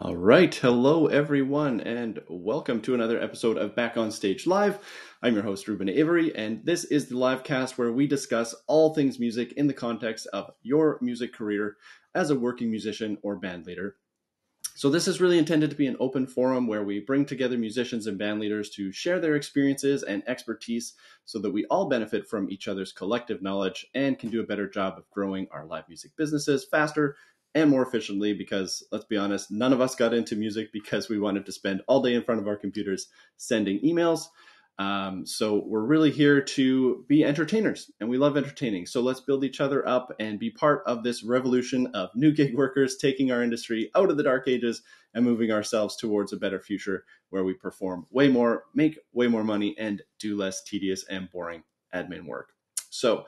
All right. Hello, everyone, and welcome to another episode of Back on Stage Live. I'm your host, Ruben Avery, and this is the live cast where we discuss all things music in the context of your music career as a working musician or band leader. So this is really intended to be an open forum where we bring together musicians and band leaders to share their experiences and expertise so that we all benefit from each other's collective knowledge and can do a better job of growing our live music businesses faster and more efficiently because, let's be honest, none of us got into music because we wanted to spend all day in front of our computers sending emails. So we're really here to be entertainers, and we love entertaining. So let's build each other up and be part of this revolution of new gig workers taking our industry out of the dark ages and moving ourselves towards a better future where we perform way more, make way more money, and do less tedious and boring admin work. So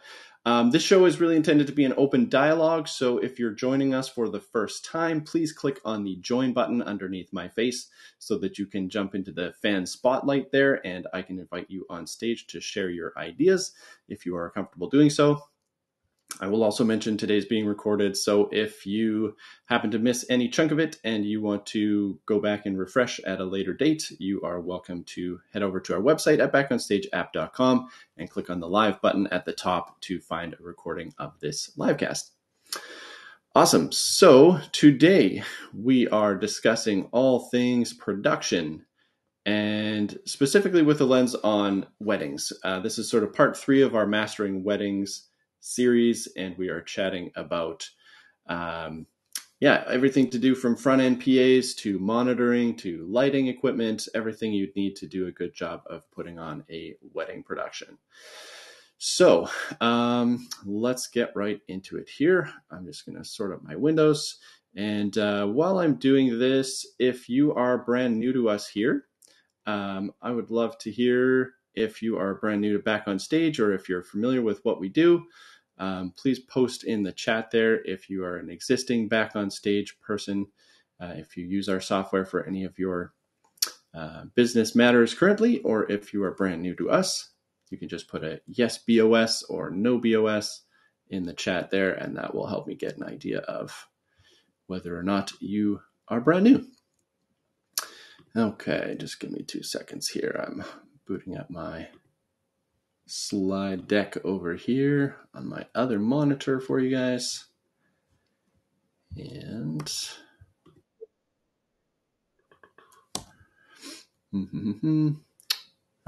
this show is really intended to be an open dialogue. So if you're joining us for the first time, please click on the join button underneath my face so that you can jump into the fan spotlight there and I can invite you on stage to share your ideas if you are comfortable doing so. I will also mention today's being recorded, so if you happen to miss any chunk of it and you want to go back and refresh at a later date, you are welcome to head over to our website at backonstageapp.com and click on the live button at the top to find a recording of this livecast. Awesome. So today we are discussing all things production, and specifically with a lens on weddings. This is sort of part 3 of our Mastering Weddings series, and we are chatting about everything to do from front-end PAs to monitoring to lighting equipment, everything you'd need to do a good job of putting on a wedding production. So let's get right into it here. I'm just going to sort up my windows, and while I'm doing this, if you are brand new to us here, I would love to hear if you are brand new to Back on Stage or if you're familiar with what we do. Please post in the chat there if you are an existing Back on Stage person, if you use our software for any of your business matters currently, or if you are brand new to us. You can just put a yes BOS or no BOS in the chat there, and that will help me get an idea of whether or not you are brand new. Okay, just give me 2 seconds here. I'm booting up my slide deck over here on my other monitor for you guys. And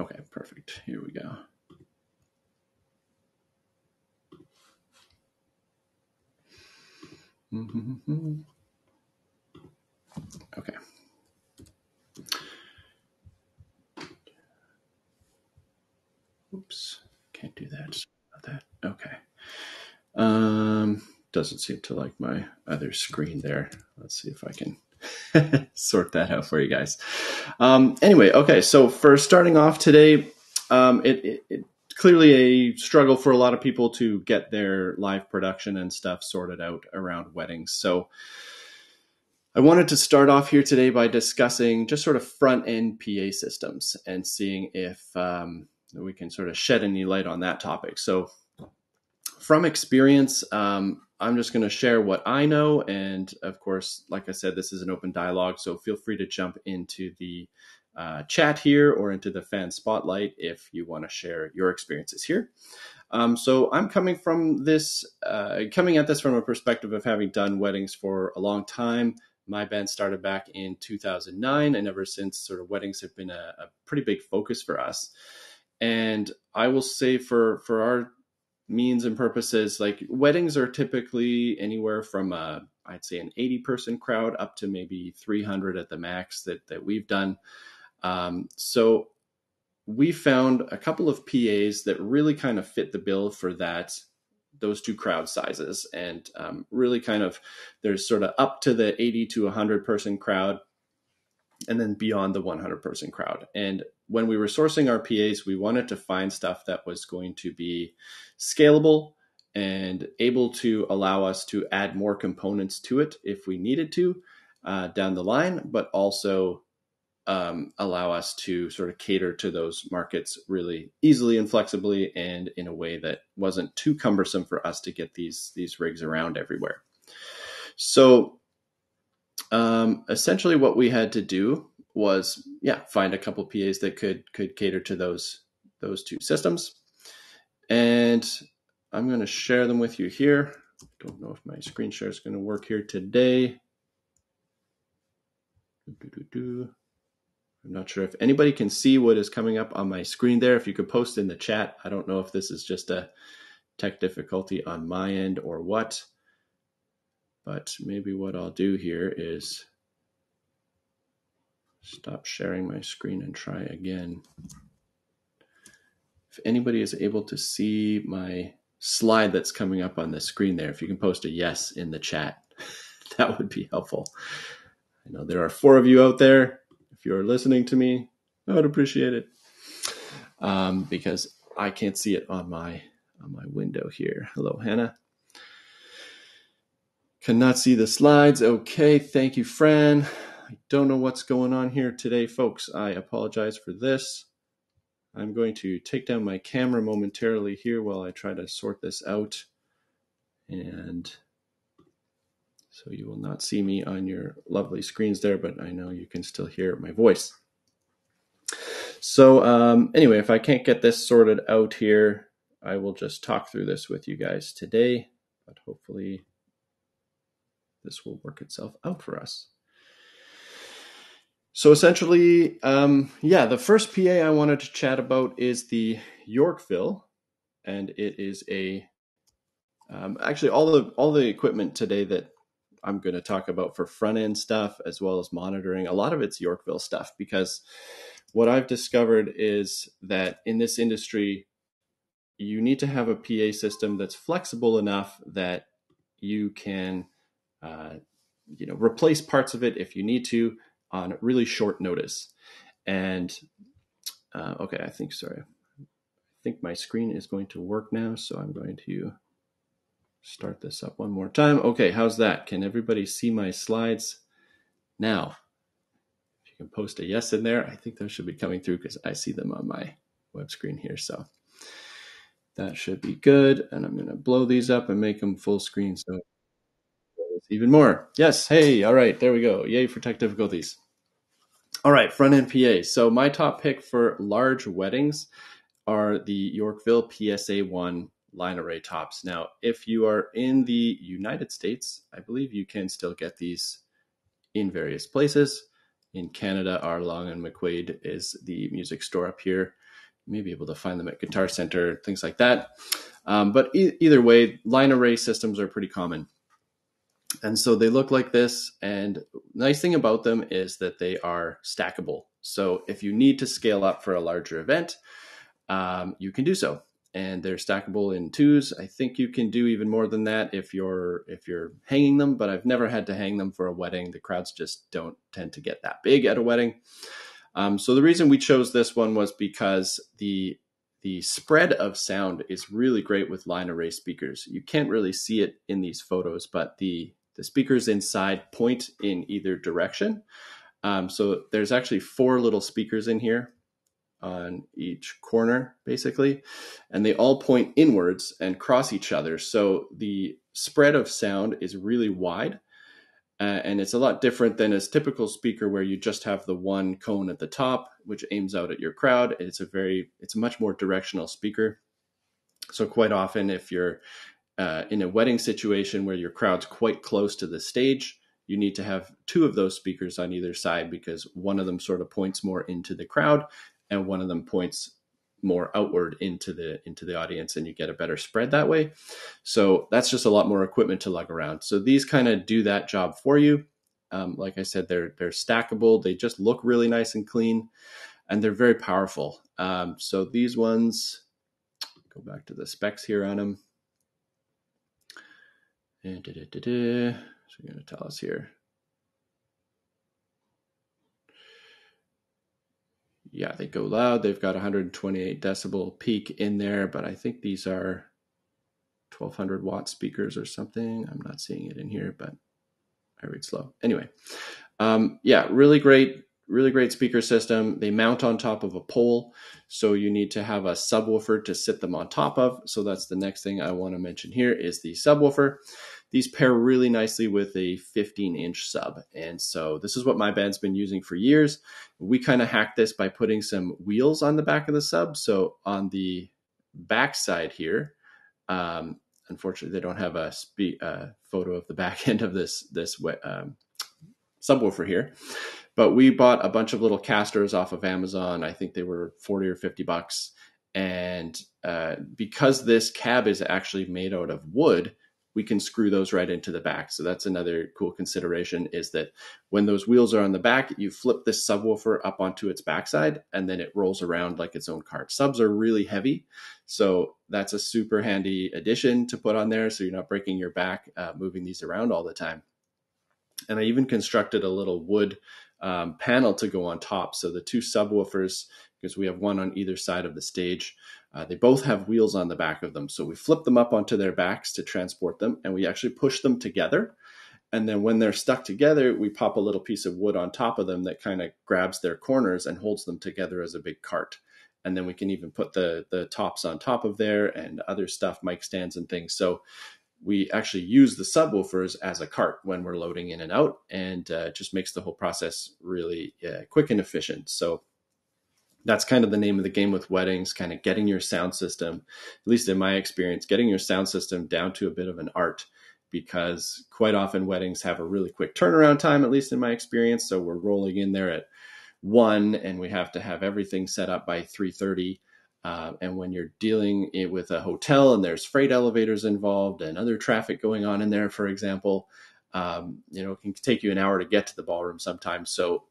okay, perfect. Here we go. Okay. Oops, can't do that. Sorry about that. Okay. Doesn't seem to like my other screen there. Let's see if I can sort that out for you guys. Anyway, okay. So for starting off today, it clearly a struggle for a lot of people to get their live production and stuff sorted out around weddings. So I wanted to start off here today by discussing just sort of front-end PA systems and seeing if we can sort of shed any light on that topic. So from experience, I'm just going to share what I know. And of course, like I said, this is an open dialogue, so feel free to jump into the chat here or into the fan spotlight if you want to share your experiences here. So I'm coming at this from a perspective of having done weddings for a long time. My band started back in 2009, and ever since, sort of weddings have been a pretty big focus for us. And I will say for our means and purposes, like weddings are typically anywhere from I'd say an 80-person crowd up to maybe 300 at the max that we've done. So we found a couple of PAs that really kind of fit the bill for those two crowd sizes, and really kind of there's sort of up to the 80 to 100 person crowd and then beyond the 100 person crowd. And when we were sourcing our PAs, we wanted to find stuff that was going to be scalable and able to allow us to add more components to it if we needed to down the line, but also allow us to sort of cater to those markets really easily and flexibly and in a way that wasn't too cumbersome for us to get these rigs around everywhere. So essentially what we had to do was, find a couple PAs that could cater to those two systems. And I'm going to share them with you here. Don't know if my screen share is going to work here today. I'm not sure if anybody can see what is coming up on my screen there. If you could post in the chat. I don't know if this is just a tech difficulty on my end or what, but maybe what I'll do here is stop sharing my screen and try again. If anybody is able to see my slide that's coming up on the screen there, if you can post a yes in the chat, that would be helpful. I know there are 4 of you out there. If you're listening to me, I would appreciate it, because I can't see it on my window here. Hello, Hannah. Cannot see the slides. Okay, thank you, Fran. I don't know what's going on here today, folks. I apologize for this. I'm going to take down my camera momentarily here while I try to sort this out. And so you will not see me on your lovely screens there, but I know you can still hear my voice. So anyway, if I can't get this sorted out here, I will just talk through this with you guys today, but hopefully this will work itself out for us. So essentially, the first PA I wanted to chat about is the Yorkville, and it is actually all the equipment today that I'm going to talk about for front end stuff as well as monitoring. A lot of it's Yorkville stuff, because what I've discovered is that in this industry, you need to have a PA system that's flexible enough that you can, replace parts of it if you need to on really short notice. And okay, I think my screen is going to work now, so I'm going to start this up one more time. Okay, how's that? Can everybody see my slides now? If you can post a yes in there, I think those should be coming through because I see them on my web screen here. So that should be good. And I'm going to blow these up and make them full screen so it's even more. Yes, hey, all right, there we go. Yay for tech difficulties. All right, front-end PA. So my top pick for large weddings are the Yorkville PSA1 line array tops. Now, if you are in the United States, I believe you can still get these in various places. In Canada, our Long and McQuaid is the music store up here. You may be able to find them at Guitar Center, things like that. But either way, line array systems are pretty common. And so they look like this. And the nice thing about them is that they are stackable. So if you need to scale up for a larger event, you can do so. And they're stackable in 2s. I think you can do even more than that if you're hanging them, but I've never had to hang them for a wedding. The crowds just don't tend to get that big at a wedding. So the reason we chose this one was because the spread of sound is really great with line array speakers. You can't really see it in these photos, but the speakers inside point in either direction. So there's actually 4 little speakers in here on each corner, basically, and they all point inwards and cross each other. So the spread of sound is really wide, and it's a lot different than a typical speaker where you just have the one cone at the top, which aims out at your crowd. It's a much more directional speaker. So quite often, if you're in a wedding situation where your crowd's quite close to the stage, you need to have 2 of those speakers on either side, because one of them sort of points more into the crowd and one of them points more outward into the audience, and you get a better spread that way. So that's just a lot more equipment to lug around. So these kind of do that job for you. Like I said, they're stackable. They just look really nice and clean, and they're very powerful. So these ones, go back to the specs here on them. And so you're going to tell us here. Yeah, they go loud. They've got 128 decibel peak in there, but I think these are 1200 watt speakers or something. I'm not seeing it in here, but I read slow. Anyway, really great speaker system. They mount on top of a pole, so you need to have a subwoofer to sit them on top of. So that's the next thing I want to mention here is the subwoofer. these pair really nicely with a 15-inch sub. And so this is what my band's been using for years. We kind of hacked this by putting some wheels on the back of the sub. So on the back side here, unfortunately, they don't have a photo of the back end of this subwoofer here. But we bought a bunch of little casters off of Amazon. I think they were 40 or 50 bucks. And because this cab is actually made out of wood, we can screw those right into the back. So that's another cool consideration, is that when those wheels are on the back, you flip this subwoofer up onto its backside, and then it rolls around like its own cart. Subs are really heavy, so that's a super handy addition to put on there, so you're not breaking your back moving these around all the time. And I even constructed a little wood panel to go on top. So the two subwoofers, because we have one on either side of the stage, they both have wheels on the back of them. So we flip them up onto their backs to transport them, and we actually push them together. And then when they're stuck together, we pop a little piece of wood on top of them that kind of grabs their corners and holds them together as a big cart. And then we can even put the tops on top of there and other stuff, mic stands and things. So we actually use the subwoofers as a cart when we're loading in and out, and just makes the whole process really quick and efficient. So that's kind of the name of the game with weddings, kind of getting your sound system, at least in my experience, getting your sound system down to a bit of an art, because quite often weddings have a really quick turnaround time, at least in my experience. So we're rolling in there at 1 and we have to have everything set up by 3:30. And when you're dealing with a hotel and there's freight elevators involved and other traffic going on in there, for example, it can take you an hour to get to the ballroom sometimes. So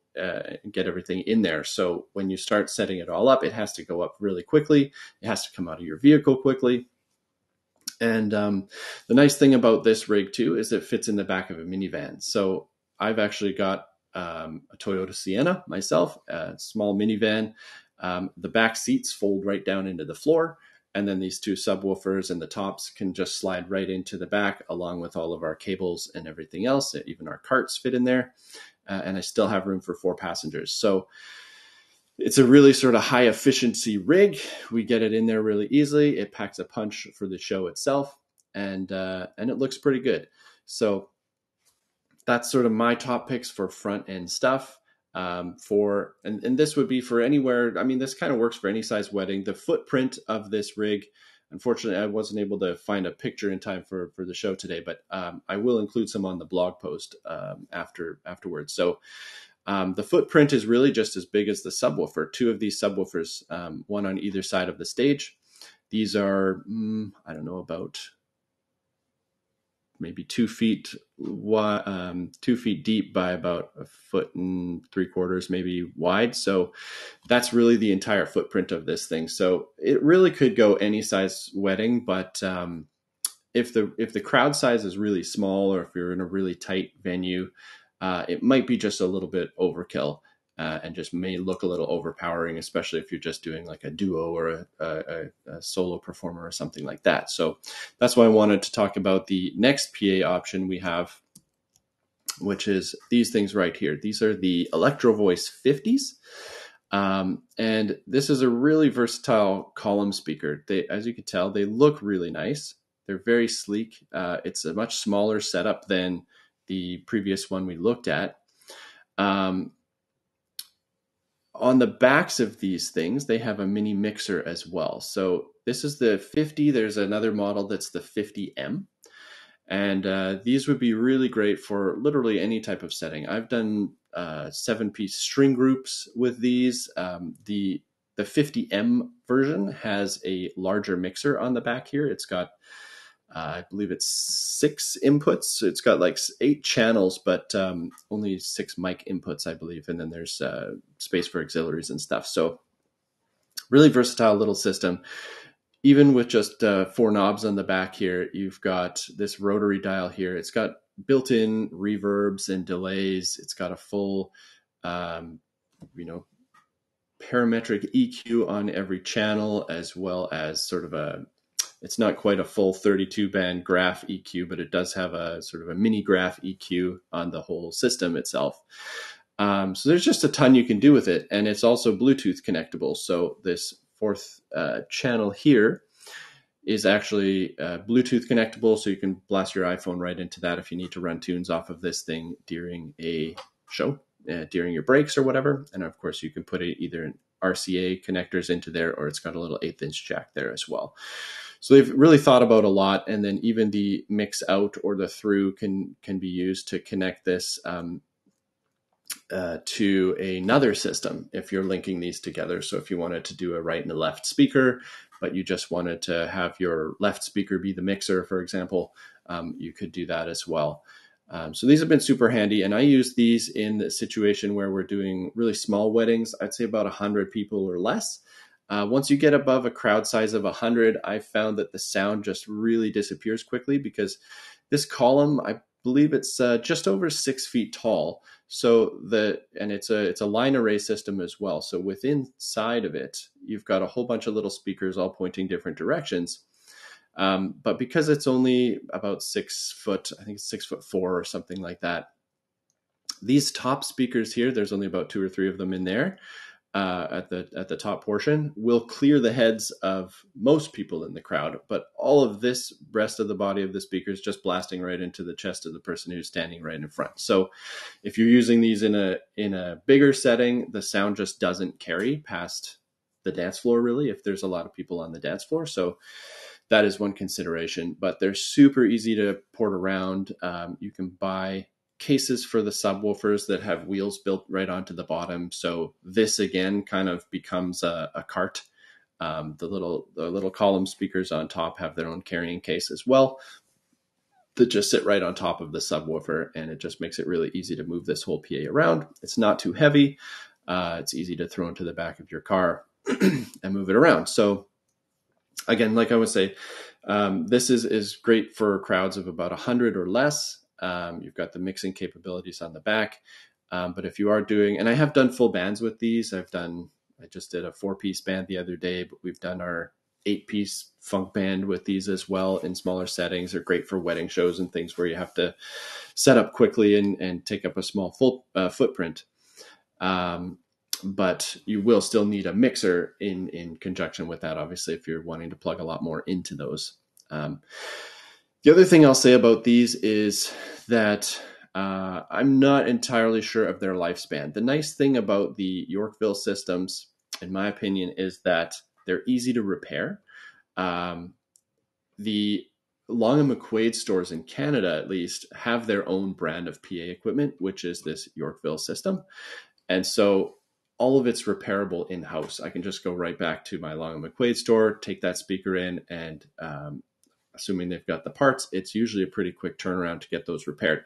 get everything in there. So when you start setting it all up, it has to go up really quickly. It has to come out of your vehicle quickly. And the nice thing about this rig too is it fits in the back of a minivan. So I've actually got a Toyota Sienna myself, a small minivan. The back seats fold right down into the floor, and then these two subwoofers and the tops can just slide right into the back, along with all of our cables and everything else. Even our carts fit in there, and I still have room for 4 passengers. So it's a really sort of high efficiency rig. We get it in there really easily. It packs a punch for the show itself, and it looks pretty good. So that's sort of my top picks for front end stuff. And this would be for anywhere. I mean, this kind of works for any size wedding. The footprint of this rig, unfortunately, I wasn't able to find a picture in time for the show today, but I will include some on the blog post afterwards. So the footprint is really just as big as the subwoofer. 2 of these subwoofers, one on either side of the stage. These are, I don't know, about maybe 2 feet wide, 2 feet deep by about 1.75 feet, maybe wide. So that's really the entire footprint of this thing. So it really could go any size wedding, but if the crowd size is really small, or if you're in a really tight venue, it might be just a little bit overkill. And just may look a little overpowering, especially if you're just doing like a duo or a solo performer or something like that. So that's why I wanted to talk about the next PA option we have, which is these things right here. These are the Electro Voice 50s. And this is a really versatile column speaker. As you can tell, they look really nice. They're very sleek. It's a much smaller setup than the previous one we looked at. On the backs of these things, they have a mini mixer as well. So this is the 50. There's another model that's the 50M. And these would be really great for literally any type of setting. I've done 7-piece string groups with these. The 50M version has a larger mixer on the back here. It's got, I believe it's 6 inputs. So it's got like 8 channels, but only 6 mic inputs, I believe. And then there's space for auxiliaries and stuff. So really versatile little system. Even with just 4 knobs on the back here, you've got this rotary dial here. It's got built-in reverbs and delays. It's got a full, parametric EQ on every channel, as well as sort of it's not quite a full 32-band graph EQ, but it does have a sort of a mini graph EQ on the whole system itself. So there's just a ton you can do with it. And it's also Bluetooth connectable. So this 4th channel here is actually Bluetooth connectable, so you can blast your iPhone right into that if you need to run tunes off of this thing during a show, during your breaks or whatever. And of course, you can put it either in RCA connectors into there, or it's got a little 1/8" jack there as well. So they've really thought about a lot, and then even the mix out or the through can be used to connect this to another system if you're linking these together. So if you wanted to do a right and a left speaker, but you just wanted to have your left speaker be the mixer, for example, you could do that as well. So these have been super handy, and I use these in the situation where we're doing really small weddings. I'd say about 100 people or less. Once you get above a crowd size of 100, I found that the sound just really disappears quickly, because this column, I believe it's just over 6 feet tall. So it's a line array system as well. So within side of it, you've got a whole bunch of little speakers all pointing different directions. But because it's only about 6 foot, I think it's 6'4" or something like that, these top speakers here, there's only about 2 or 3 of them in there. At the top portion, will clear the heads of most people in the crowd, but all of this rest of the body of the speaker is just blasting right into the chest of the person who's standing right in front. So if you're using these in a bigger setting, the sound just doesn't carry past the dance floor, really, if there's a lot of people on the dance floor. So that is one consideration, but they're super easy to port around. You can buy cases for the subwoofers that have wheels built right onto the bottom. So this again kind of becomes a cart. The little column speakers on top have their own carrying case as well that just sit right on top of the subwoofer, and it just makes it really easy to move this whole PA around. It's not too heavy. It's easy to throw into the back of your car and move it around. So again, like I would say, this is great for crowds of about 100 or less. You've got the mixing capabilities on the back. But if you are doing, and I have done full bands with these, I just did a 4-piece band the other day, but we've done our 8-piece funk band with these as well in smaller settings. They're great for wedding shows and things where you have to set up quickly and take up a small footprint. But you will still need a mixer in conjunction with that, obviously, if you're wanting to plug a lot more into those. The other thing I'll say about these is that I'm not entirely sure of their lifespan. The nice thing about the Yorkville systems, in my opinion, is that they're easy to repair. The Long and McQuaid stores in Canada, at least, have their own brand of PA equipment, which is this Yorkville system. And so all of it's repairable in-house. I can just go right back to my Long and McQuaid store, take that speaker in, and assuming they've got the parts, it's usually a pretty quick turnaround to get those repaired.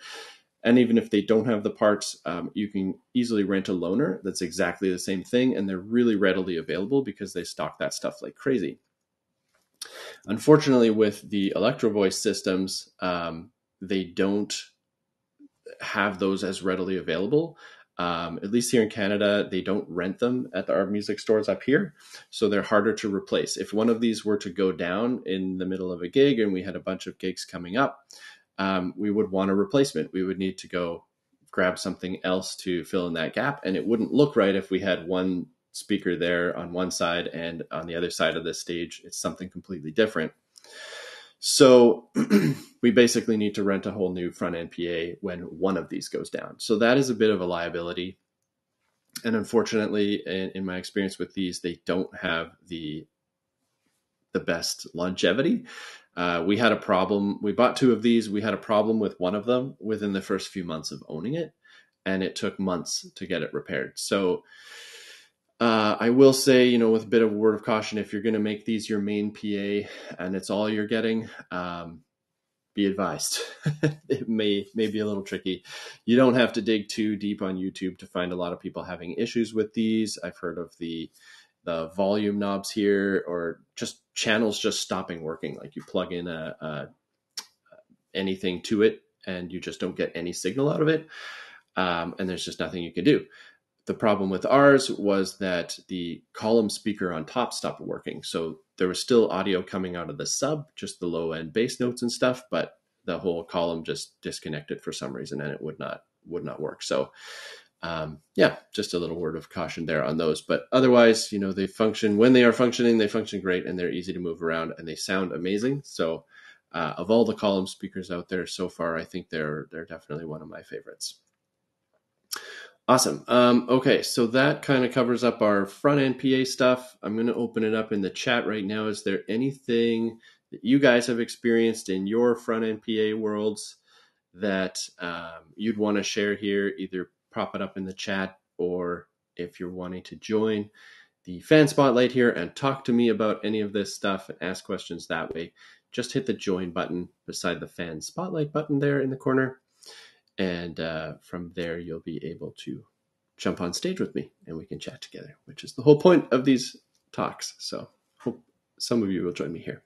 And even if they don't have the parts, you can easily rent a loaner that's exactly the same thing, and they're really readily available because they stock that stuff like crazy. Unfortunately, with the Electro Voice systems, they don't have those as readily available. At least here in Canada, they don't rent them at our music stores up here, so they're harder to replace. If one of these were to go down in the middle of a gig and we had a bunch of gigs coming up, we would want a replacement. We would need to go grab something else to fill in that gap, and it wouldn't look right if we had one speaker there on one side and on the other side of the stage, it's something completely different. So we basically need to rent a whole new front end PA when one of these goes down. So that is a bit of a liability. And unfortunately, in my experience with these, they don't have the best longevity. We had a problem. We bought 2 of these. We had a problem with one of them within the first few months of owning it, and it took months to get it repaired. So I will say, with a bit of a word of caution, if you're going to make these your main PA and it's all you're getting, be advised. It may be a little tricky. You don't have to dig too deep on YouTube to find a lot of people having issues with these. I've heard of the volume knobs here, or just channels just stopping working. Like you plug in anything to it and you just don't get any signal out of it. And there's just nothing you can do. The problem with ours was that the column speaker on top stopped working. So there was still audio coming out of the sub, just the low end bass notes and stuff, but the whole column just disconnected for some reason and it would not work. So yeah, just a little word of caution there on those. But otherwise, they function when they are functioning. They function great, and they're easy to move around, and they sound amazing. So, of all the column speakers out there so far, I think they're definitely one of my favorites. Awesome. Okay, so that kind of covers up our front end PA stuff. I'm going to open it up in the chat right now. Is there anything that you guys have experienced in your front end PA worlds that you'd want to share here? Either prop it up in the chat, or if you're wanting to join the fan spotlight here and talk to me about any of this stuff and ask questions that way, just hit the join button beside the fan spotlight button there in the corner. And from there, you'll be able to jump on stage with me and we can chat together, which is the whole point of these talks. So hope some of you will join me here.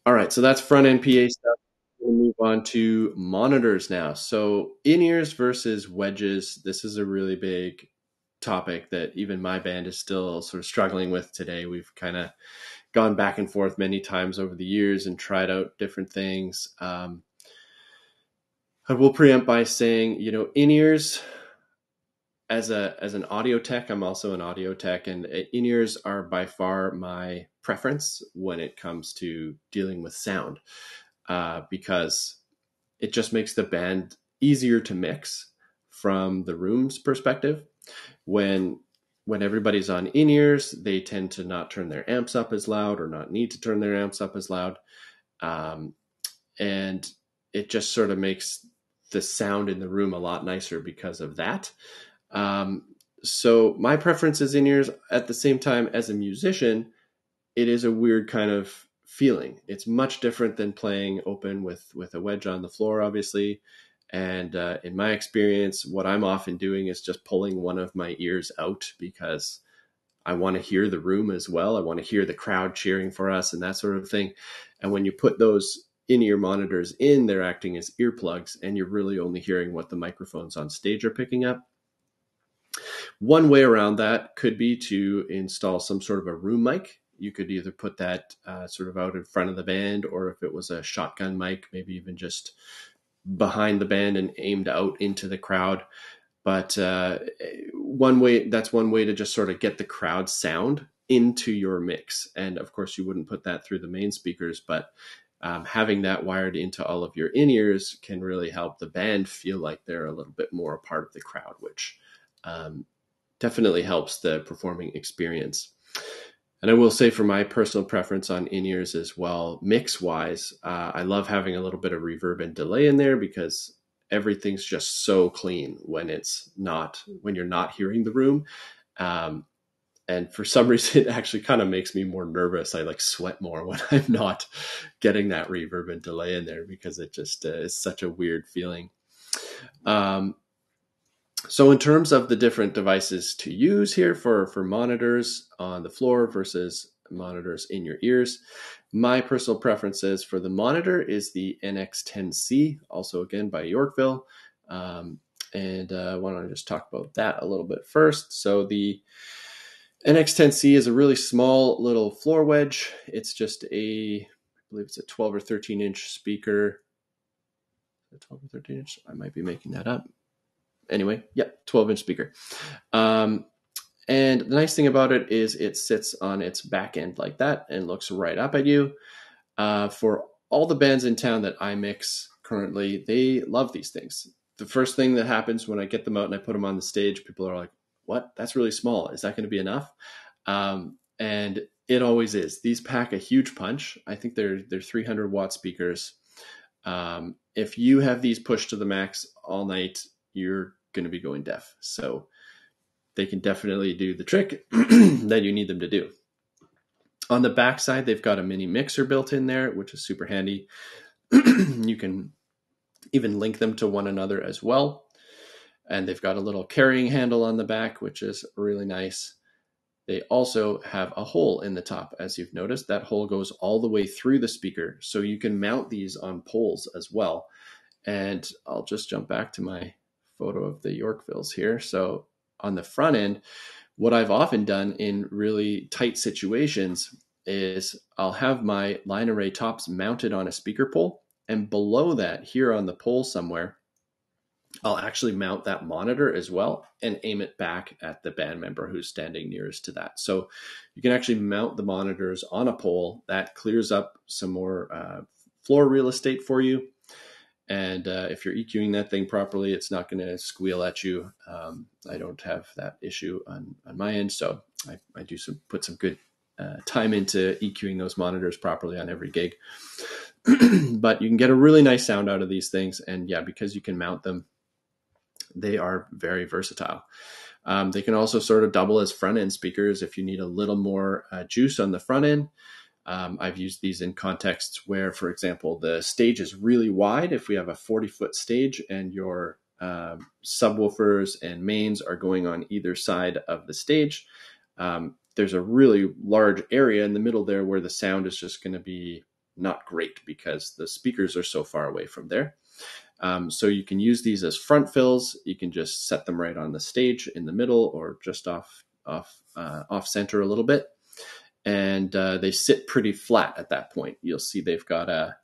All right, so that's front end PA stuff. We'll move on to monitors now. So in-ears versus wedges. This is a really big topic that even my band is still sort of struggling with today. We've kind of gone back and forth many times over the years and tried out different things. I will preempt by saying, in-ears, as an audio tech, I'm also an audio tech, and in-ears are by far my preference when it comes to dealing with sound, because it just makes the band easier to mix from the room's perspective. When everybody's on in-ears, they tend to not turn their amps up as loud or not need to turn their amps up as loud. And it just sort of makes the sound in the room a lot nicer because of that. So my preference is in-ears. At the same time, as a musician, it is a weird kind of feeling. It's much different than playing open with a wedge on the floor, obviously. And in my experience, what I'm often doing is just pulling one of my ears out because I want to hear the room as well. I want to hear the crowd cheering for us and that sort of thing. And when you put those in-ear monitors in, they're acting as earplugs, and you're really only hearing what the microphones on stage are picking up. One way around that could be to install some sort of a room mic. You could either put that sort of out in front of the band, or if it was a shotgun mic, maybe even just behind the band and aimed out into the crowd. But that's one way to just sort of get the crowd sound into your mix. And of course, you wouldn't put that through the main speakers, but having that wired into all of your in-ears can really help the band feel like they're a little bit more a part of the crowd, which definitely helps the performing experience. And I will say, for my personal preference on in-ears as well, mix-wise, I love having a little bit of reverb and delay in there because everything's just so clean when you're not hearing the room. And for some reason, it actually kind of makes me more nervous. I sweat more when I'm not getting that reverb and delay in there because it just is such a weird feeling. So in terms of the different devices to use here for monitors on the floor versus monitors in your ears, my personal preferences for the monitor is the NX10C, also again by Yorkville. And I want to just talk about that a little bit first. So the NX10C is a really small little floor wedge. It's just I believe it's a 12 or 13 inch speaker. 12 or 13 inch? I might be making that up. Anyway, 12-inch speaker. And the nice thing about it is it sits on its back end like that and looks right up at you. For all the bands in town that I mix currently, they love these things. The first thing that happens when I get them out and I put them on the stage, people are like, what? That's really small. Is that going to be enough? And it always is. These pack a huge punch. I think they're 300-watt speakers. If you have these pushed to the max all night, you're going to be going deaf. So they can definitely do the trick that you need them to do. On the back side, they've got a mini mixer built in there, which is super handy. You can even link them to one another as well. And they've got a little carrying handle on the back, which is really nice. They also have a hole in the top. As you've noticed, that hole goes all the way through the speaker. So you can mount these on poles as well. And I'll just jump back to my photo of the Yorkvilles here. So on the front end, what I've often done in really tight situations is I'll have my line array tops mounted on a speaker pole, and below that, here on the pole somewhere, I'll actually mount that monitor as well and aim it back at the band member who's standing nearest to that. So you can actually mount the monitors on a pole. That clears up some more floor real estate for you. And if you're EQing that thing properly, it's not going to squeal at you. I don't have that issue on my end. So I do put some good time into EQing those monitors properly on every gig. But you can get a really nice sound out of these things. And yeah, because you can mount them, they are very versatile. They can also sort of double as front end speakers if you need a little more juice on the front end. I've used these in contexts where, for example, the stage is really wide. If we have a 40-foot stage and your subwoofers and mains are going on either side of the stage, there's a really large area in the middle there where the sound is just going to be not great because the speakers are so far away from there. So you can use these as front fills. You can just set them right on the stage in the middle or just off center a little bit. And they sit pretty flat at that point. You'll see they've got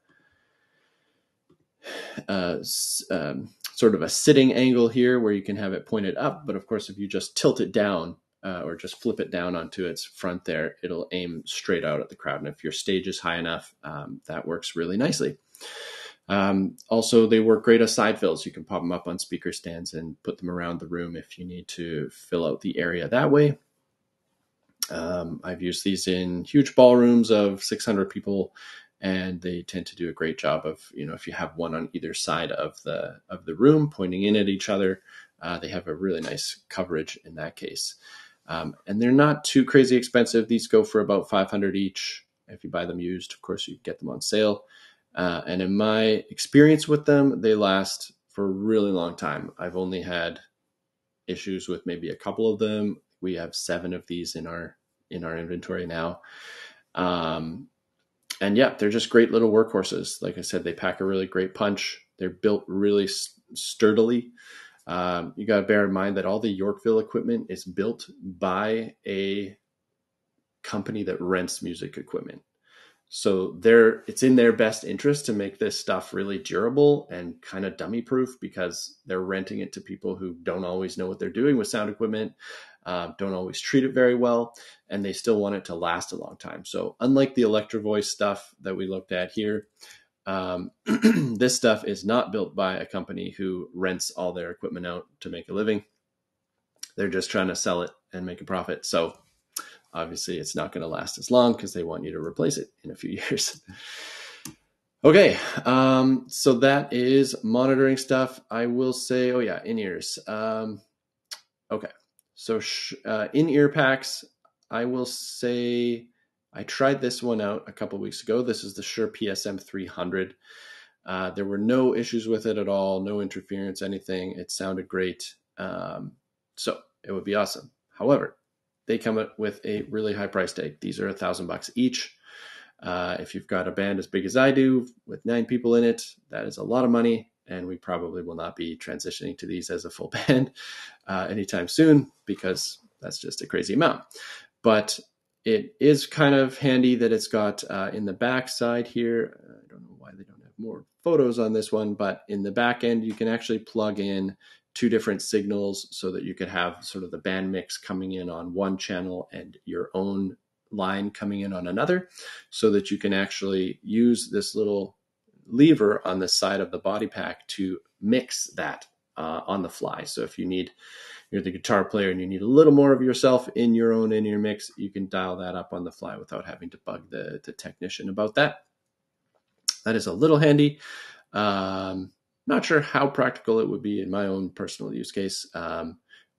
sort of a sitting angle here where you can have it pointed up. But of course, if you just tilt it down or just flip it down onto its front there, it'll aim straight out at the crowd. And if your stage is high enough, that works really nicely. Also, they work great as side fills. You can pop them up on speaker stands and put them around the room if you need to fill out the area that way. I've used these in huge ballrooms of 600 people, and they tend to do a great job of, if you have one on either side of the room pointing in at each other, they have a really nice coverage in that case. And they're not too crazy expensive. These go for about $500 each. If you buy them used, of course, you can get them on sale. And in my experience with them, they last for a really long time. I've only had issues with maybe a couple of them. We have 7 of these in our inventory now. And yeah, they're just great little workhorses. Like I said, they pack a really great punch. They're built really sturdily. You got to bear in mind that all the Yorkville equipment is built by a company that rents music equipment. So it's in their best interest to make this stuff really durable and kind of dummy proof because they're renting it to people who don't always know what they're doing with sound equipment, don't always treat it very well, and they still want it to last a long time. So unlike the Electro Voice stuff that we looked at here, this stuff is not built by a company who rents all their equipment out to make a living. They're just trying to sell it and make a profit. So obviously, it's not going to last as long because they want you to replace it in a few years. Okay, so that is monitoring stuff. I will say, in-ears. Okay, so in-ear packs, I will say I tried this one out a couple weeks ago. This is the Shure PSM 300. There were no issues with it at all, no interference, anything. It sounded great. So it would be awesome. However, they come up with a really high price tag. These are $1,000 each. If you've got a band as big as I do with 9 people in it, that is a lot of money. And we probably will not be transitioning to these as a full band anytime soon because that's just a crazy amount. But it is kind of handy that it's got in the back side here. I don't know why they don't have more photos on this one, but in the back end, you can actually plug in 2 different signals so that you could have sort of the band mix coming in on one channel and your own line coming in on another, so that you can actually use this little lever on the side of the body pack to mix that on the fly. So if you're the guitar player and you need a little more of yourself in your own in-ear mix, you can dial that up on the fly without having to bug the technician about that. That is a little handy. Not sure how practical it would be in my own personal use case.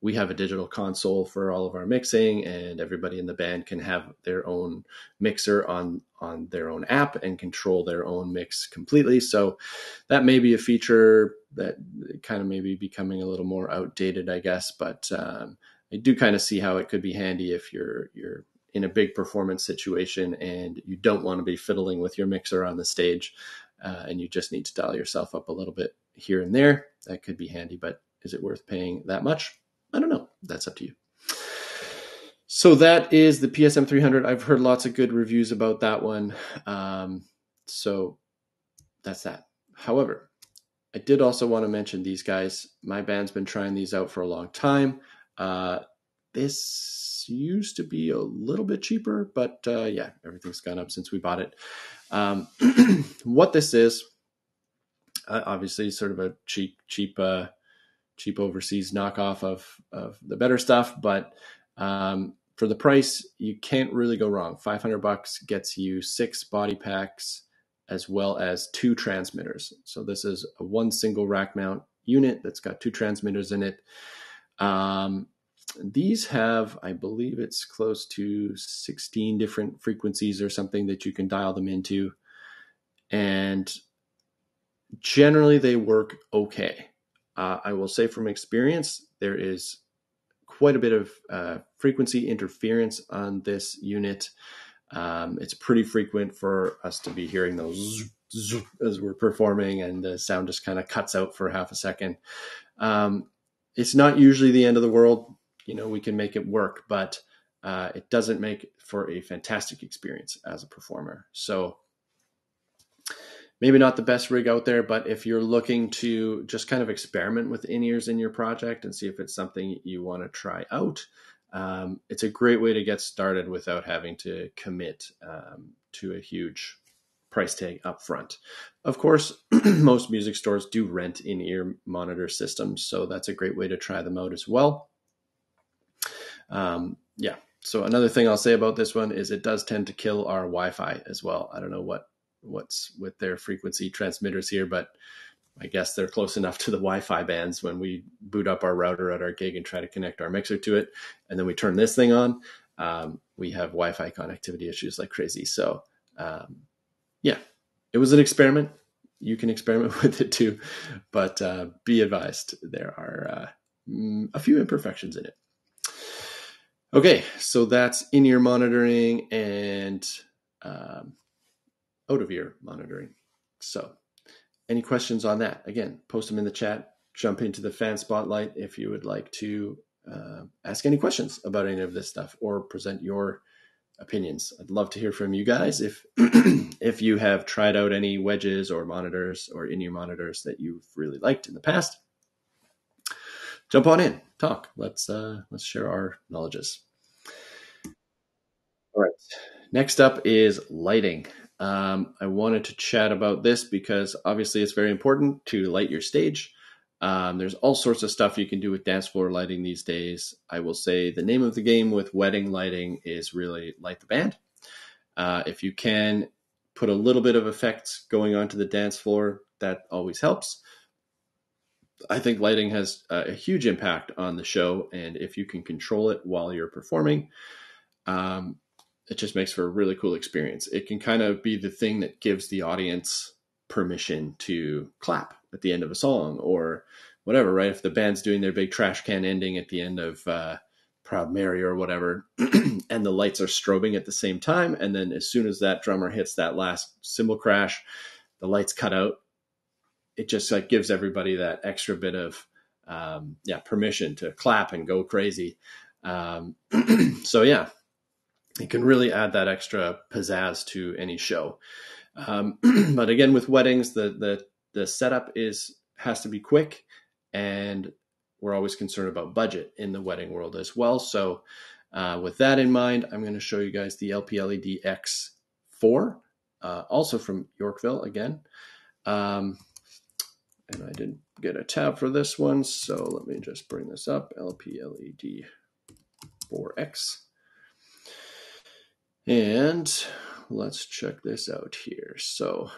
We have a digital console for all of our mixing, and everybody in the band can have their own mixer on their own app and control their own mix completely. So that may be a feature that kind of maybe becoming a little more outdated, I guess. But I do kind of see how it could be handy if you're in a big performance situation and you don't want to be fiddling with your mixer on the stage. And you just need to dial yourself up a little bit here and there. That could be handy, but is it worth paying that much? I don't know. That's up to you. So that is the PSM 300. I've heard lots of good reviews about that one. So that's that. However, I did also want to mention these guys. My band's been trying these out for a long time. This used to be a little bit cheaper, but yeah, everything's gone up since we bought it. What this is, obviously, sort of a cheap overseas knockoff of the better stuff, but for the price, you can't really go wrong. $500 gets you 6 body packs as well as 2 transmitters. So this is a one single rack mount unit that's got 2 transmitters in it. These have, I believe it's close to 16 different frequencies or something that you can dial them into. And generally they work okay. I will say from experience, there is quite a bit of frequency interference on this unit. It's pretty frequent for us to be hearing those as we're performing, and the sound just kind of cuts out for half a second. It's not usually the end of the world. We can make it work, but it doesn't make for a fantastic experience as a performer. So maybe not the best rig out there, but if you're looking to just kind of experiment with in-ears in your project and see if it's something you want to try out, it's a great way to get started without having to commit to a huge price tag up front. Of course, most music stores do rent in-ear monitor systems, so that's a great way to try them out as well. Yeah, so another thing I'll say about this one is it does tend to kill our Wi-Fi as well. I don't know what's with their frequency transmitters here, but I guess they're close enough to the Wi-Fi bands when we boot up our router at our gig and try to connect our mixer to it, and then we turn this thing on. We have Wi-Fi connectivity issues like crazy. So yeah, it was an experiment. You can experiment with it too, but be advised, there are a few imperfections in it. Okay, so that's in-ear monitoring and out-of-ear monitoring. So any questions on that? Again, post them in the chat. Jump into the fan spotlight if you would like to ask any questions about any of this stuff or present your opinions. I'd love to hear from you guys if if you have tried out any wedges or monitors or in-ear monitors that you've really liked in the past. Jump on in, talk. Let's share our knowledges. All right. Next up is lighting. I wanted to chat about this because obviously it's very important to light your stage. There's all sorts of stuff you can do with dance floor lighting these days. I will say the name of the game with wedding lighting is really light the band. If you can put a little bit of effects going onto the dance floor, that always helps. I think lighting has a huge impact on the show, and if you can control it while you're performing, it just makes for a really cool experience. It can kind of be the thing that gives the audience permission to clap at the end of a song or whatever, right? If the band's doing their big trash can ending at the end of Proud Mary or whatever, and the lights are strobing at the same time, and then as soon as that drummer hits that last cymbal crash, the lights cut out. It just like gives everybody that extra bit of permission to clap and go crazy. So yeah, it can really add that extra pizzazz to any show. But again, with weddings, the setup has to be quick, and we're always concerned about budget in the wedding world as well. So with that in mind, I'm going to show you guys the LP LED X4, also from Yorkville again. And I didn't get a tab for this one, so let me just bring this up, LP LED 4X. And let's check this out here. So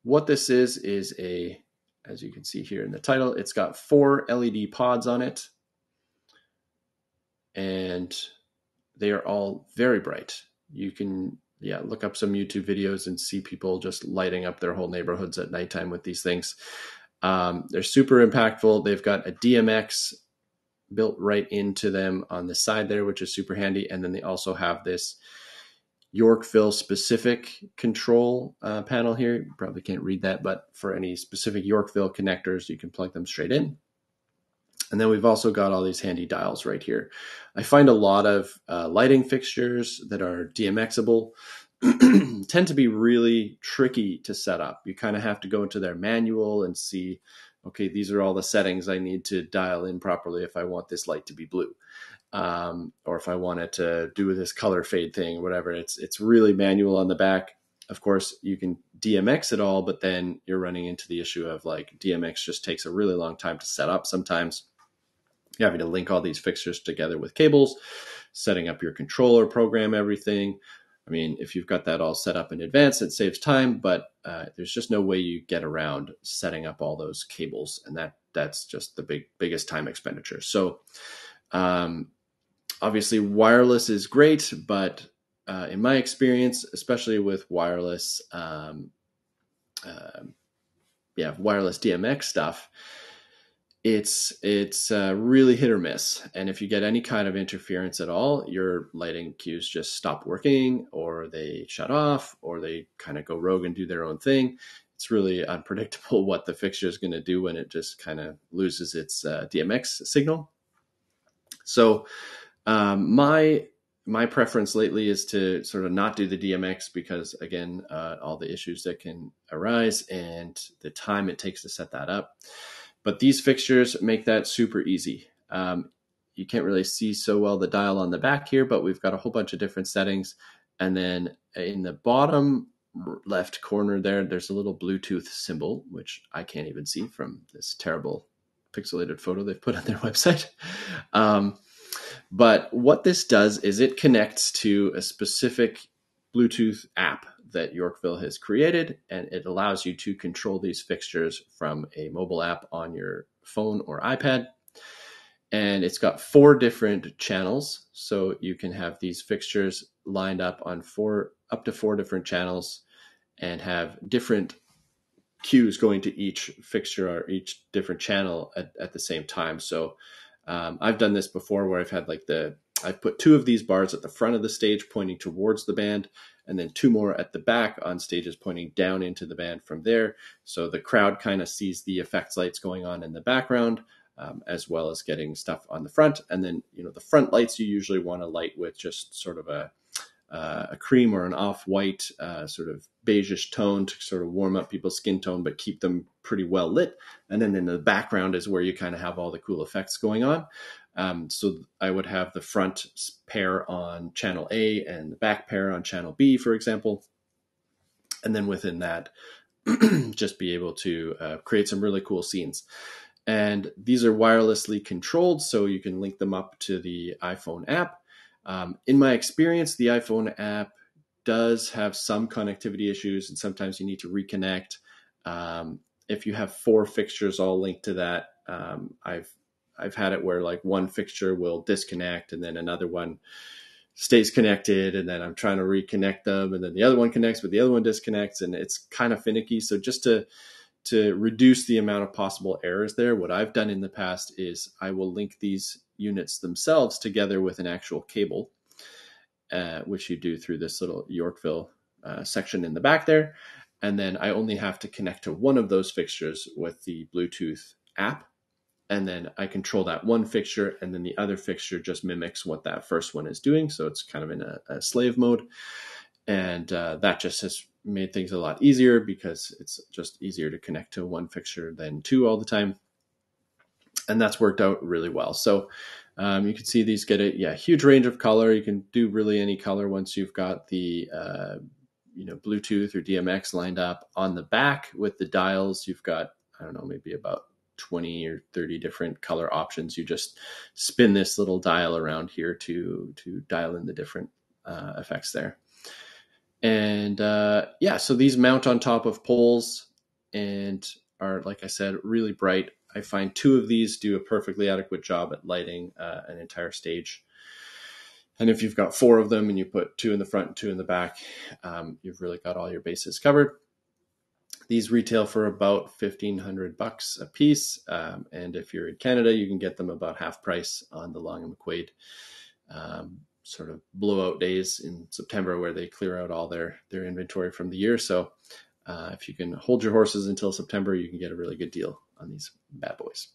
what this is as you can see here in the title, it's got 4 LED pods on it, and they are all very bright. You can look up some YouTube videos and see people just lighting up their whole neighborhoods at nighttime with these things. They're super impactful. They've got a DMX built right into them on the side there, which is super handy. And then they also have this Yorkville specific control panel here. You probably can't read that, but for any specific Yorkville connectors, you can plug them straight in. And then we've also got all these handy dials right here. I find a lot of lighting fixtures that are DMXable tend to be really tricky to set up. You kind of have to go into their manual and see, okay, these are all the settings I need to dial in properly if I want this light to be blue. Or if I wanted to do this color fade thing, whatever. It's really manual on the back. Of course, you can DMX it all, but then you're running into the issue of like DMX just takes a really long time to set up sometimes. You're having to link all these fixtures together with cables, setting up your controller, program everything. I mean, if you've got that all set up in advance, it saves time, but there's just no way you get around setting up all those cables, and that's just the biggest time expenditure. So obviously wireless is great, but in my experience, especially with wireless DMX stuff, it's really hit or miss. And if you get any kind of interference at all, your lighting cues just stop working, or they shut off, or they kind of go rogue and do their own thing. It's really unpredictable what the fixture is going to do when it just kind of loses its DMX signal. So my preference lately is to sort of not do the DMX because, again, all the issues that can arise and the time it takes to set that up. But these fixtures make that super easy. You can't really see so well the dial on the back here, but we've got a whole bunch of different settings. And then in the bottom left corner there's a little Bluetooth symbol, which I can't even see from this terrible pixelated photo they've put on their website. But what this does is it connects to a specific Bluetooth app that Yorkville has created, and it allows you to control these fixtures from a mobile app on your phone or iPad. And it's got 4 different channels, so you can have these fixtures lined up on up to 4 different channels and have different cues going to each fixture or each different channel at the same time. So I've done this before where I've had I've put 2 of these bars at the front of the stage pointing towards the band, and then 2 more at the back on stages pointing down into the band from there. So the crowd kind of sees the effects lights going on in the background, as well as getting stuff on the front. And then, the front lights you usually want to light with just sort of a cream or an off-white sort of beigeish tone to sort of warm up people's skin tone, but keep them pretty well lit. And then in the background is where you kind of have all the cool effects going on. So I would have the front pair on channel A and the back pair on channel B, for example. And then within that, just be able to create some really cool scenes. And these are wirelessly controlled, so you can link them up to the iPhone app. In my experience, the iPhone app does have some connectivity issues, and sometimes you need to reconnect. If you have 4 fixtures all linked to that, I've had it where like one fixture will disconnect and then another one stays connected, and then I'm trying to reconnect them, and then the other one connects, but the other one disconnects, and it's kind of finicky. So just to reduce the amount of possible errors there, what I've done in the past is I will link these units themselves together with an actual cable, which you do through this little Yorkville section in the back there. And then I only have to connect to one of those fixtures with the Bluetooth app. And then I control that one fixture, and then the other fixture just mimics what that first one is doing. So it's kind of in a slave mode. And that just has made things a lot easier because it's just easier to connect to one fixture than 2 all the time. And that's worked out really well. So you can see these get a huge range of color. You can do really any color once you've got the Bluetooth or DMX lined up. On the back with the dials, you've got, I don't know, maybe about 20 or 30 different color options. You just spin this little dial around here to dial in the different effects there. And so these mount on top of poles and are, like I said, really bright. I find 2 of these do a perfectly adequate job at lighting an entire stage. And if you've got 4 of them and you put 2 in the front and 2 in the back, you've really got all your bases covered. These retail for about $1,500 a piece. And if you're in Canada, you can get them about half price on the Long & McQuaid sort of blowout days in September where they clear out all their inventory from the year. So if you can hold your horses until September, you can get a really good deal on these bad boys.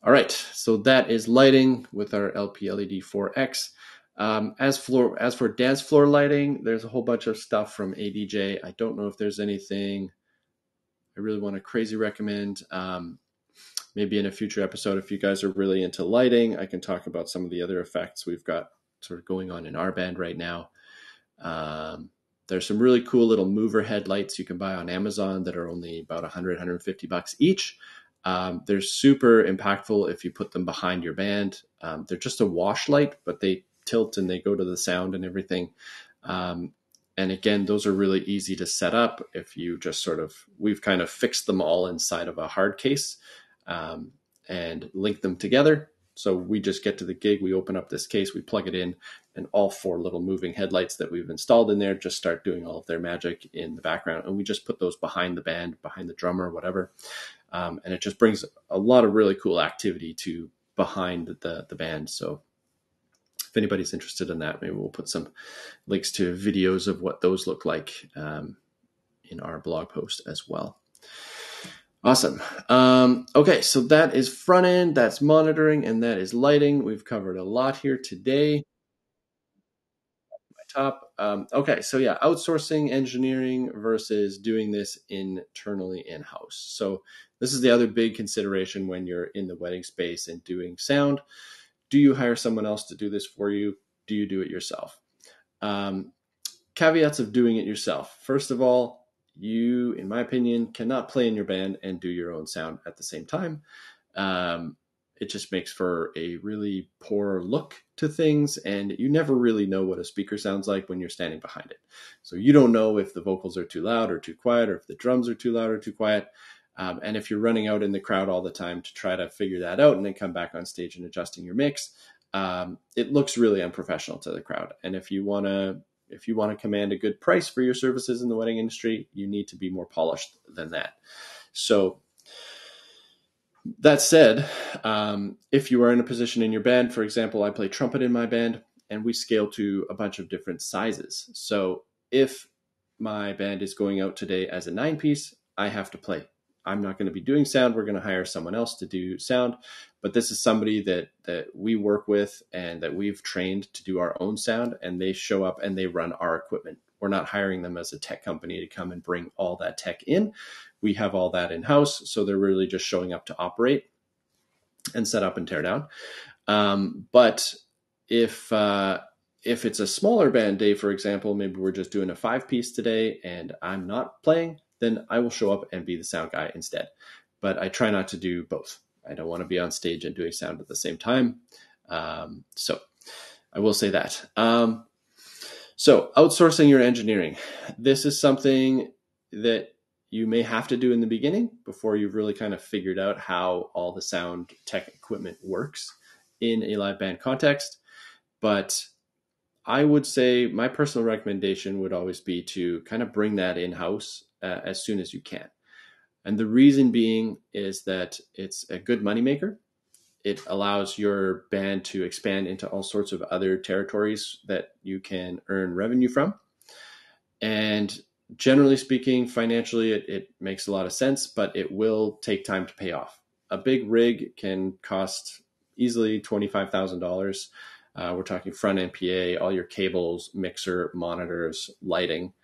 All right, so that is lighting with our LP LED 4X. As for dance floor lighting, there's a whole bunch of stuff from ADJ. I don't know if there's anything. really want to crazy recommend. Maybe in a future episode, if you guys are really into lighting, I can talk about some of the other effects we've got sort of going on in our band right now. There's some really cool little mover headlights you can buy on Amazon that are only about $100-$150 each. They're super impactful if you put them behind your band. They're just a wash light, but they tilt and they go to the sound and everything. And again, those are really easy to set up if you just we've kind of fixed them all inside of a hard case and link them together. So we just get to the gig, we open up this case, we plug it in, and all 4 little moving headlights that we've installed in there just start doing all of their magic in the background. And we just put those behind the band, behind the drummer, whatever. And it just brings a lot of really cool activity to behind the band. So if anybody's interested in that, maybe we'll put some links to videos of what those look like in our blog post as well. Awesome. Okay, so that is front end, that's monitoring, and that is lighting. We've covered a lot here today. My top. Okay, so yeah, outsourcing engineering versus doing this internally in-house. So this is the other big consideration when you're in the wedding space and doing sound. Do you hire someone else to do this for you? Do you do it yourself? Caveats of doing it yourself. First of all, you, in my opinion, cannot play in your band and do your own sound at the same time. It just makes for a really poor look to things, and you never really know what a speaker sounds like when you're standing behind it. So you don't know if the vocals are too loud or too quiet, or if the drums are too loud or too quiet. And if you're running out in the crowd all the time to try to figure that out and then come back on stage and adjusting your mix, it looks really unprofessional to the crowd. And if you want to command a good price for your services in the wedding industry, you need to be more polished than that. So that said, if you are in a position in your band, for example, I play trumpet in my band, and we scale to a bunch of different sizes. So if my band is going out today as a 9-piece, I have to play. I'm not going to be doing sound. We're going to hire someone else to do sound. But this is somebody that we work with and that we've trained to do our own sound, and they show up and they run our equipment. We're not hiring them as a tech company to come and bring all that tech in. We have all that in-house, so they're really just showing up to operate and set up and tear down. But if it's a smaller band day, for example, maybe we're just doing a 5-piece today and I'm not playing, then I will show up and be the sound guy instead. But I try not to do both. I don't want to be on stage and doing sound at the same time. So I will say that. So outsourcing your engineering. This is something that you may have to do in the beginning before you've really kind of figured out how all the sound tech equipment works in a live band context. But I would say my personal recommendation would always be to kind of bring that in-house as soon as you can. And the reason being is that it's a good moneymaker. It allows your band to expand into all sorts of other territories that you can earn revenue from. And generally speaking, financially, it makes a lot of sense, but it will take time to pay off. A big rig can cost easily $25,000. We're talking front end PA, all your cables, mixer, monitors, lighting.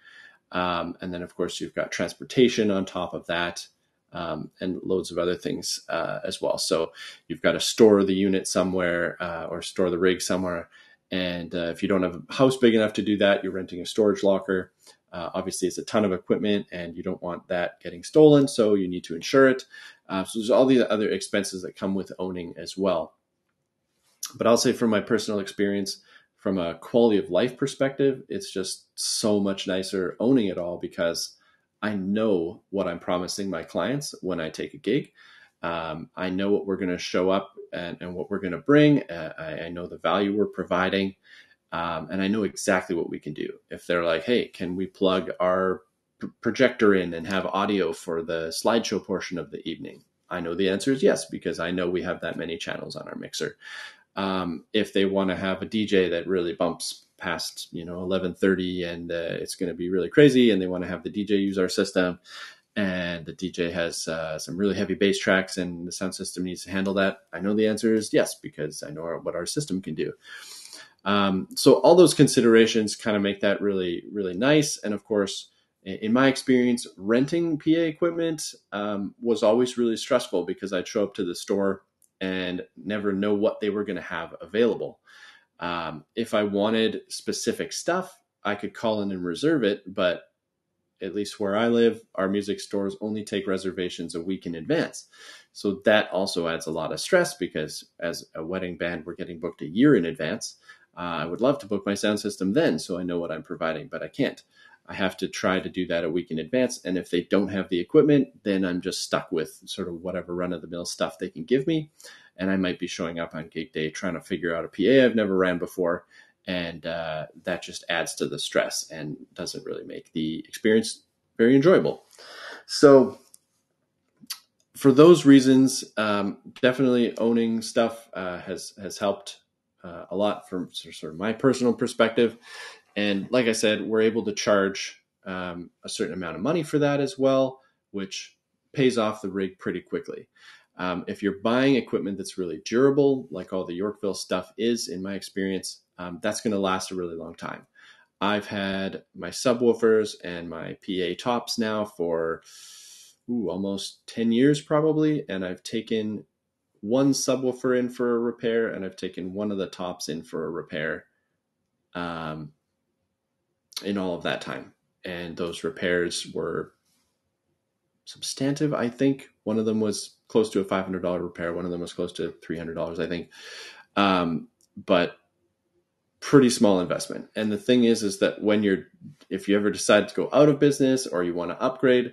And then, of course, you've got transportation on top of that, and loads of other things as well. So you've got to store the unit somewhere or store the rig somewhere. And if you don't have a house big enough to do that, you're renting a storage locker. Obviously, it's a ton of equipment, and you don't want that getting stolen, so you need to insure it. So there's all the other expenses that come with owning as well. But I'll say from my personal experience, from a quality of life perspective, it's just so much nicer owning it all because I know what I'm promising my clients when I take a gig. I know what we're going to show up and what we're going to bring. I know the value we're providing, and I know exactly what we can do. If they're like, hey, can we plug our projector in and have audio for the slideshow portion of the evening? I know the answer is yes, because I know we have that many channels on our mixer. If they want to have a DJ that really bumps past, 11:30 and it's going to be really crazy, and they want to have the DJ use our system, and the DJ has some really heavy bass tracks and the sound system needs to handle that, I know the answer is yes, because I know what our system can do. So all those considerations kind of make that really, really nice. And of course, in my experience, renting PA equipment was always really stressful because I'd show up to the store and never know what they were going to have available. If I wanted specific stuff, I could call in and reserve it, but at least where I live, our music stores only take reservations a week in advance. So that also adds a lot of stress because as a wedding band, we're getting booked a year in advance. I would love to book my sound system then so I know what I'm providing, but I can't. I have to try to do that a week in advance. And if they don't have the equipment, then I'm just stuck with sort of whatever run-of-the-mill stuff they can give me. And I might be showing up on gig day trying to figure out a PA I've never ran before. And that just adds to the stress and doesn't really make the experience very enjoyable. So for those reasons, definitely owning stuff has helped a lot from sort of my personal perspective. And like I said, we're able to charge a certain amount of money for that as well, which pays off the rig pretty quickly. If you're buying equipment that's really durable, like all the Yorkville stuff is, in my experience, that's going to last a really long time. I've had my subwoofers and my PA tops now for almost 10 years probably, and I've taken one subwoofer in for a repair, and I've taken one of the tops in for a repair in all of that time. And those repairs were substantive, I think. One of them was close to a $500 repair. One of them was close to $300, I think. But pretty small investment. And the thing is that if you ever decide to go out of business or you want to upgrade,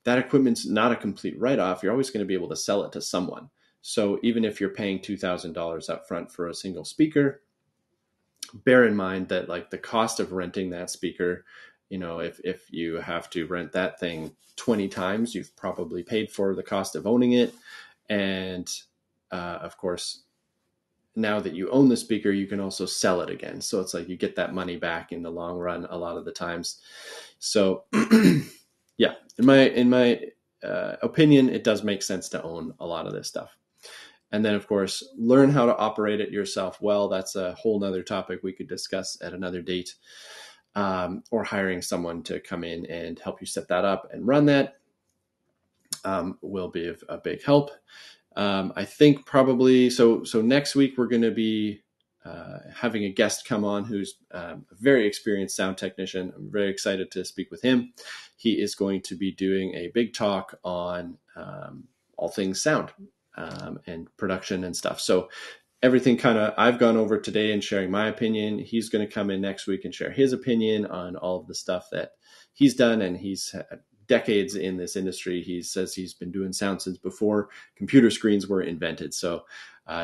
that equipment's not a complete write-off. You're always going to be able to sell it to someone. So even if you're paying $2,000 up front for a single speaker, bear in mind that like the cost of renting that speaker, if you have to rent that thing 20 times, you've probably paid for the cost of owning it. And of course, now that you own the speaker, you can also sell it again. So it's like you get that money back in the long run a lot of the times. So yeah, in my opinion, it does make sense to own a lot of this stuff. And then, of course, learn how to operate it yourself well. That's a whole nother topic we could discuss at another date. Or hiring someone to come in and help you set that up and run that will be of a big help. I think probably, so next week we're going to be having a guest come on who's a very experienced sound technician. I'm very excited to speak with him. He is going to be doing a big talk on all things sound and production and stuff. So everything I've gone over today and sharing my opinion. He's going to come in next week and share his opinion on all of the stuff that he's done. And he's had decades in this industry. He says he's been doing sound since before computer screens were invented. So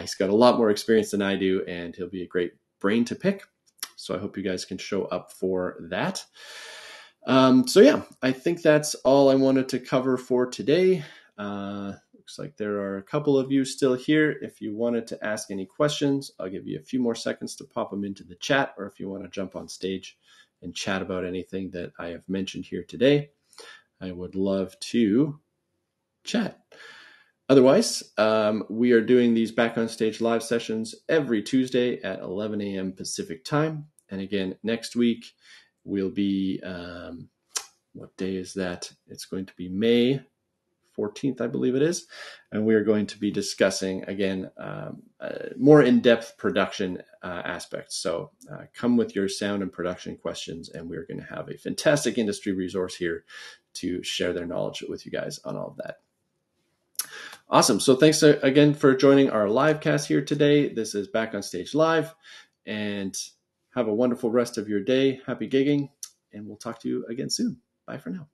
he's got a lot more experience than I do, and he'll be a great brain to pick. So I hope you guys can show up for that. So yeah, I think that's all I wanted to cover for today. Looks like there are a couple of you still here. If you wanted to ask any questions, I'll give you a few more seconds to pop them into the chat, or if you want to jump on stage and chat about anything that I have mentioned here today, I would love to chat. Otherwise, we are doing these Back on Stage live sessions every Tuesday at 11 a.m. Pacific time. And again, next week we'll be, what day is that? It's going to be May 14th, I believe it is. And we are going to be discussing, again, more in-depth production aspects. So come with your sound and production questions, and we're going to have a fantastic industry resource here to share their knowledge with you guys on all of that. Awesome. So thanks again for joining our live cast here today. This is Back on Stage Live, and have a wonderful rest of your day. Happy gigging, and we'll talk to you again soon. Bye for now.